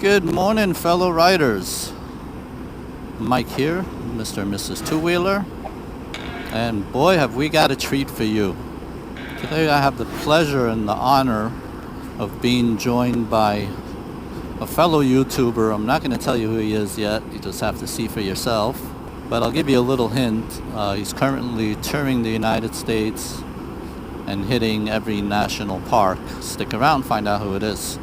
Good morning, fellow riders. Mike here, Mr. and Mrs. Two-Wheeler. And boy, have we got a treat for you. Today I have the pleasure and the honor of being joined by a fellow YouTuber. I'm not going to tell you who he is yet. You just have to see for yourself. But I'll give you a little hint. He's currently touring the United States and hitting every national park. Stick around, find out who it is.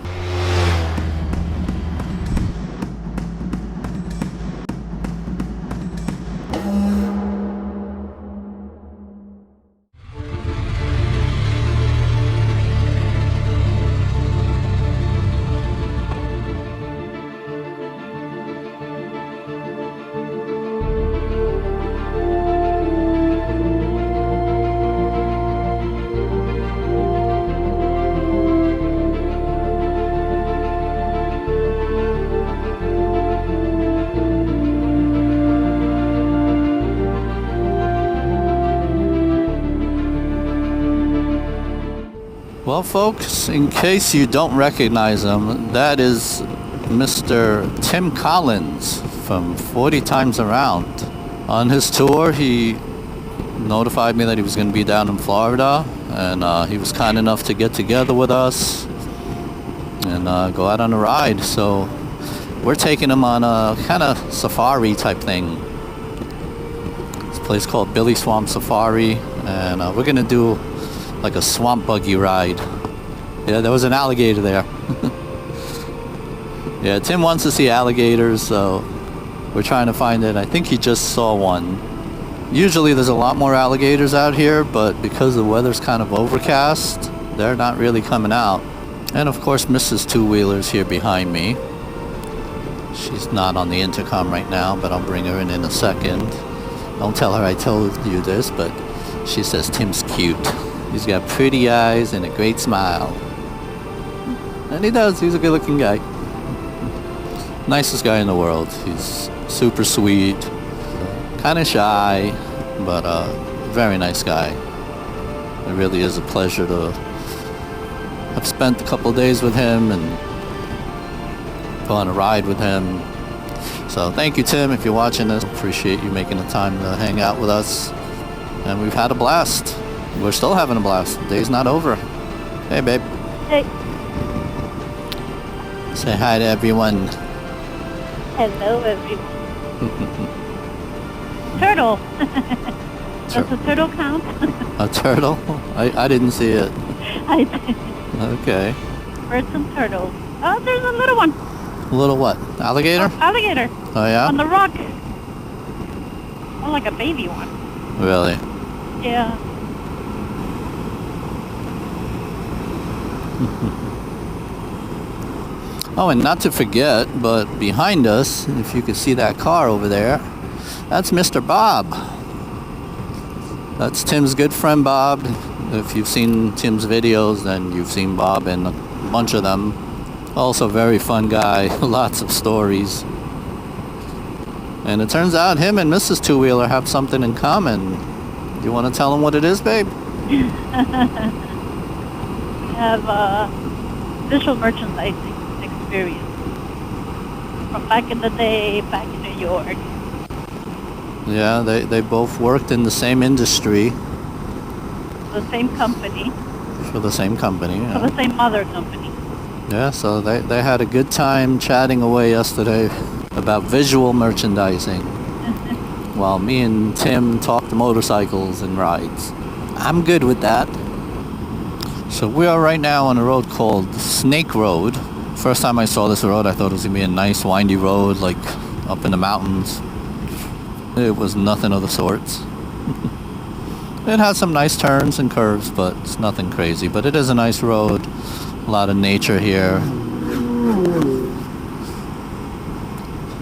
Well, folks, in case you don't recognize him, that is Mr. Tim Collins from 40 Times Around. On his tour, he notified me that he was going to be down in Florida, and he was kind enough to get together with us and go out on a ride. So we're taking him on a kind of safari type thing. It's a place called Billy Swamp Safari, and we're going to do like a swamp buggy ride. Yeah, there was an alligator there. Yeah, Tim wants to see alligators, so we're trying to find it. I think he just saw one. Usually there's a lot more alligators out here, but because the weather's kind of overcast, they're not really coming out. And of course, Mrs. Two-Wheeler's here behind me. She's not on the intercom right now, but I'll bring her in a second. Don't tell her I told you this, but she says Tim's cute. He's got pretty eyes and a great smile. And he does. He's a good-looking guy. Nicest guy in the world. He's super sweet, kind of shy, but very nice guy. It really is a pleasure to have spent a couple days with him and go on a ride with him. So thank you, Tim, if you're watching this. Appreciate you making the time to hang out with us. And we've had a blast. We're still having a blast. The day's not over. Hey, babe. Hey. Say hi to everyone. Hello, everyone. Turtle. Does a turtle count? A turtle? I didn't see it. I did. Okay. Birds and turtles. Oh, there's a little one. A little what? Alligator? Oh, alligator. Oh, yeah? On the rock. Oh, like a baby one. Really? Yeah. Oh, and not to forget, but behind us, if you could see that car over there, that's Mr. Bob. That's Tim's good friend, Bob. If you've seen Tim's videos, then you've seen Bob in a bunch of them. Also very fun guy, lots of stories. And it turns out him and Mrs. Two-Wheeler have something in common. You want to tell him what it is, babe? We have visual merchandising experience from back in the day, back in New York. Yeah, they both worked in the same industry. The same company. For the same company, yeah. For the same mother company. Yeah, so they had a good time chatting away yesterday about visual merchandising while me and Tim talked motorcycles and rides. I'm good with that. So we are right now on a road called Snake Road. First time I saw this road, I thought it was going to be a nice windy road, like up in the mountains. It was nothing of the sorts. It has some nice turns and curves, but it's nothing crazy. But it is a nice road. A lot of nature here.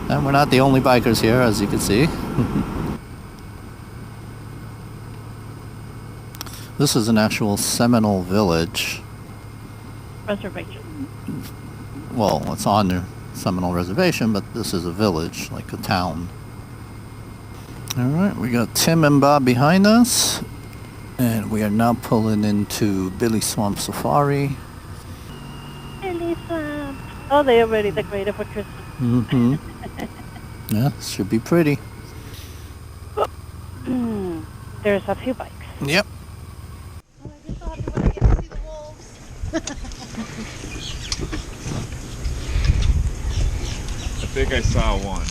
And we're not the only bikers here, as you can see. This is an actual Seminole village. Reservation. Well, it's on the Seminole Reservation, but this is a village, like a town. Alright, we got Tim and Bob behind us. And we are now pulling into Billy Swamp Safari. Billy Swamp. Oh, they already decorated for Christmas. Mm-hmm. Yeah, should be pretty. There's a few bikes. Yep. Oh, I just so happy when I get to see the wolves. I think I saw one.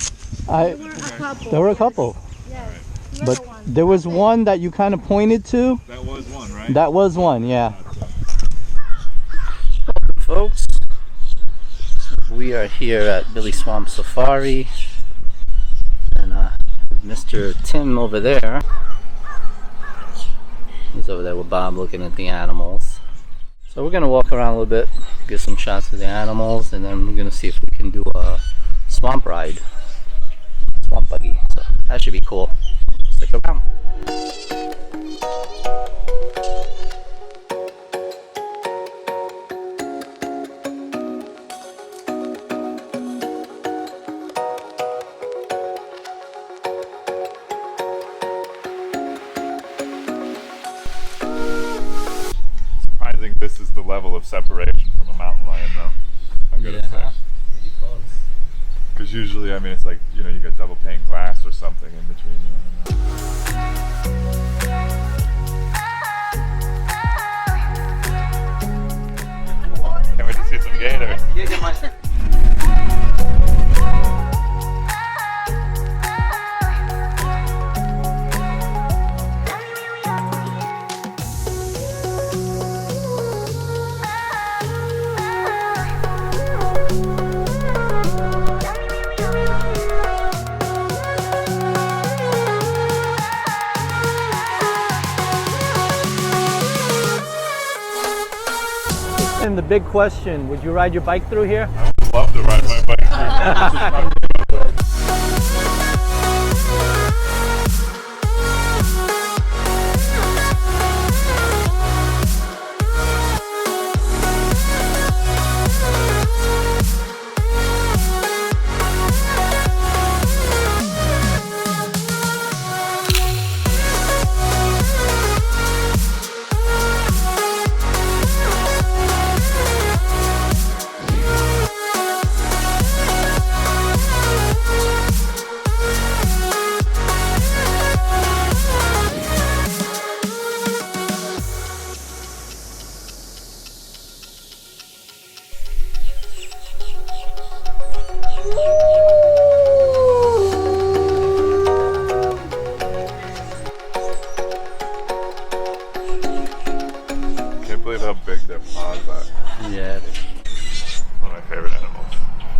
There were a couple. There were a couple. Yes. But there was one that you kind of pointed to. That was one, right? That was one, yeah. Folks, we are here at Billy Swamp Safari, and Mr. Tim over there. He's over there with Bob looking at the animals. So we're gonna walk around a little bit, get some shots of the animals, and then we're gonna see if we can do a swamp ride, swamp buggy. So that should be cool. Stick around. Surprising this is the level of separation from a mountain lion, though. I gotta say. Pretty close. Because usually, I mean, it's like, you know, you get double pane glass or something in between you. I don't know. Can't wait to see some gators. And the big question, would you ride your bike through here? I would love to ride my bike. Can't believe how big their paws are. Yeah. One of my favorite animals.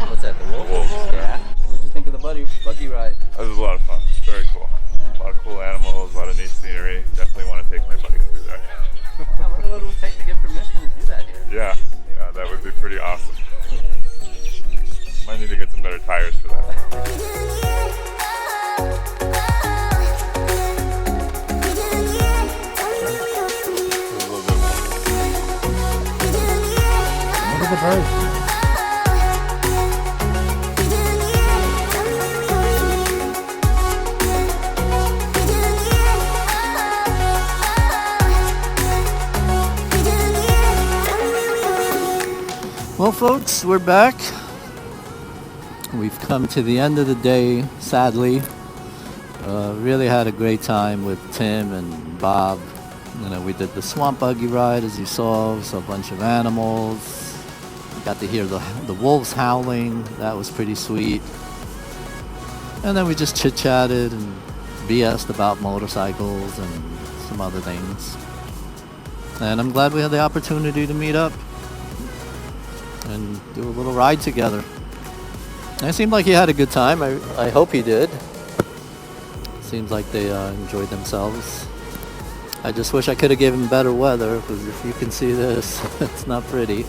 What's that, the wolf? Wolves. Yeah. What did you think of the buggy ride? That was a lot of fun. Very cool. A lot of cool animals, a lot of neat scenery. Definitely want to take my bike through there. I wonder what it would take to get permission to do that here. Yeah, that would be pretty awesome. Might need to get some better tires for that. Look at the birds. Well, folks, we're back. We've come to the end of the day, sadly. Really had a great time with Tim and Bob. You know, we did the swamp buggy ride, as you saw a bunch of animals. Got to hear the wolves howling. That was pretty sweet. And then we just chit-chatted and BS'd about motorcycles and some other things. And I'm glad we had the opportunity to meet up and do a little ride together. And it seemed like he had a good time. I hope he did. Seems like they enjoyed themselves. I just wish I could have given better weather, because if you can see this, it's not pretty.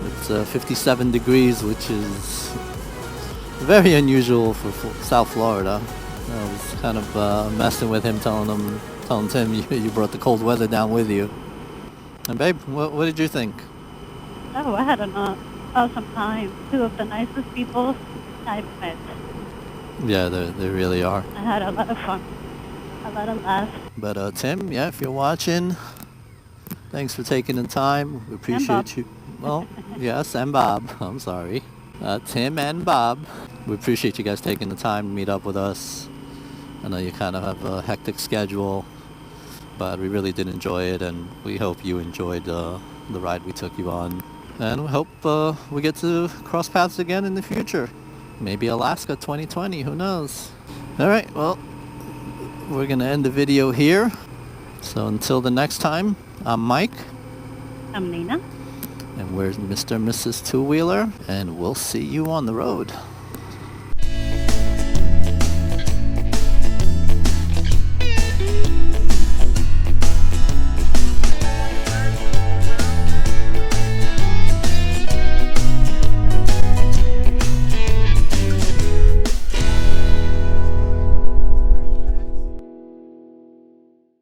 It's 57 degrees, which is very unusual for South Florida. I was kind of messing with him, telling Tim, you brought the cold weather down with you. And babe, what did you think? Oh, I had an awesome time. Two of the nicest people I've met. Yeah, they really are. I had a lot of fun. A lot of laughs. But Tim, yeah, if you're watching, thanks for taking the time. We appreciate Bob. you. Well, yes, and Bob. I'm sorry. Tim and Bob. We appreciate you guys taking the time to meet up with us. I know you kind of have a hectic schedule, but we really did enjoy it, and we hope you enjoyed the ride we took you on. And we hope we get to cross paths again in the future. Maybe Alaska 2020, who knows? Alright, well, we're going to end the video here. So until the next time, I'm Mike. I'm Nina. And we're Mr. and Mrs. Two-Wheeler, and we'll see you on the road.